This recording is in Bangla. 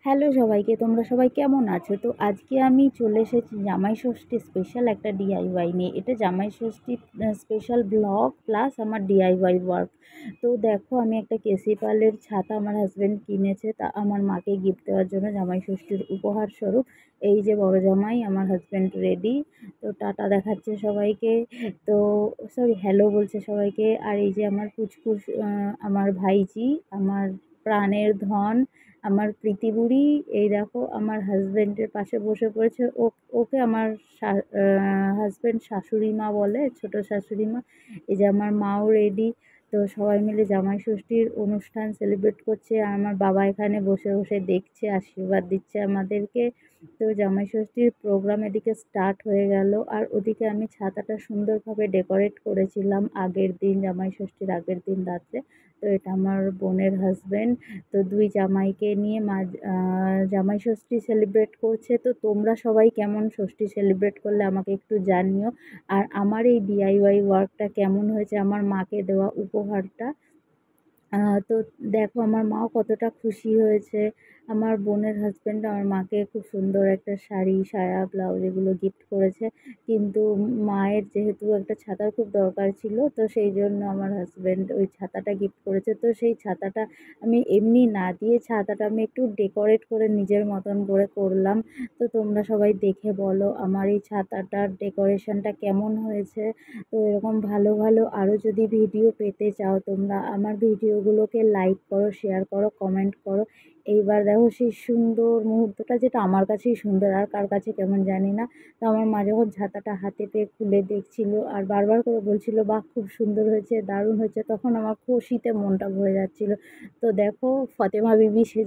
হ্যালো সবাইকে, তোমরা সবাই কেমন আছো? তো আজকে আমি চলে এসেছি জামাই ষষ্ঠী স্পেশাল একটা ডিআইওয়াই নিয়ে। এটা জামাই ষষ্ঠী স্পেশাল ব্লগ প্লাস আমার ডিআইওয়াই ওয়ার্ক। তো দেখো, আমি একটা কেসি পালের ছাতা আমার হাজব্যান্ড কিনেছে, তা আমার মাকে গিফট দেওয়ার জন্য জামাই ষষ্ঠীর উপহার স্বরূপ। এই যে বড় জামাই আমার হাজব্যান্ড রেডি, তো টাটা দেখাচ্ছে সবাইকে। তো সরি, হ্যালো বলছে সবাইকে। আর এই যে আমার পুচকুচ, আমার ভাইজি, আমার প্রাণের ধন, আমার প্রীতি বুড়ি, এই দেখো আমার হাজব্যান্ডের পাশে বসে পড়েছে। ওকে আমার হাজব্যান্ড শাশুড়ি মা বলে, ছোট শাশুড়ি মা। এই যে আমার মাও রেডি। তো সবাই মিলে জামাই ষষ্ঠীর অনুষ্ঠান সেলিব্রেট করছে, আর আমার বাবা এখানে বসে বসে দেখছে, আশীর্বাদ দিচ্ছে আমাদেরকে। তো জামাই ষষ্ঠীর প্রোগ্রাম এদিকে স্টার্ট হয়ে গেল, আর ওদিকে আমি ছাতাটা সুন্দরভাবে ডেকোরেট করেছিলাম আগের দিন, জামাই ষষ্ঠীর আগের দিন রাত্রে। তো এটা আমার বোনের হাজব্যান্ড। তো দুই জামাইকে নিয়ে মা জামাই ষষ্ঠী সেলিব্রেট করছে। তো তোমরা সবাই কেমন ষষ্ঠী সেলিব্রেট করলে আমাকে একটু জানিও। আর আমার এই ডিআইওয়াই ওয়ার্কটা কেমন হয়েছে, আমার মাকে দেওয়া উপহারটা। তো দেখো আমার মাও কতটা খুশি হয়েছে। আমার বোনের হাজব্যান্ড আমার মাকে খুব সুন্দর একটা শাড়ি, সায়া, ব্লাউজ এগুলো গিফট করেছে। কিন্তু মায়ের যেহেতু একটা ছাতার খুব দরকার ছিল, তো সেই জন্য আমার হাজব্যান্ড ওই ছাতাটা গিফট করেছে। তো সেই ছাতাটা আমি এমনি না দিয়ে, ছাতাটা আমি একটু ডেকোরেট করে নিজের মতন করে করলাম। তো তোমরা সবাই দেখে বলো আমার এই ছাতাটার ডেকোরেশনটা কেমন হয়েছে। তো এরকম ভালো ভালো আরও যদি ভিডিও পেতে চাও, তোমরা আমার ভিডিওগুলোকে লাইক করো, শেয়ার করো, কমেন্ট করো। এইবার দেখো সেই সুন্দর মুহূর্তটা, যেটা আমার কাছেই সুন্দর, আর কার কাছে কেমন জানি না। তো আমার মা যখন ছাতাটা হাতে পেয়ে খুলে দেখছিল আর বারবার করে বলছিল, বাহ খুব সুন্দর হয়েছে, দারুণ হয়েছে, তখন আমার খুশিতে মনটা ভরে যাচ্ছিল। তো দেখো ফতেমা বিবি সেজে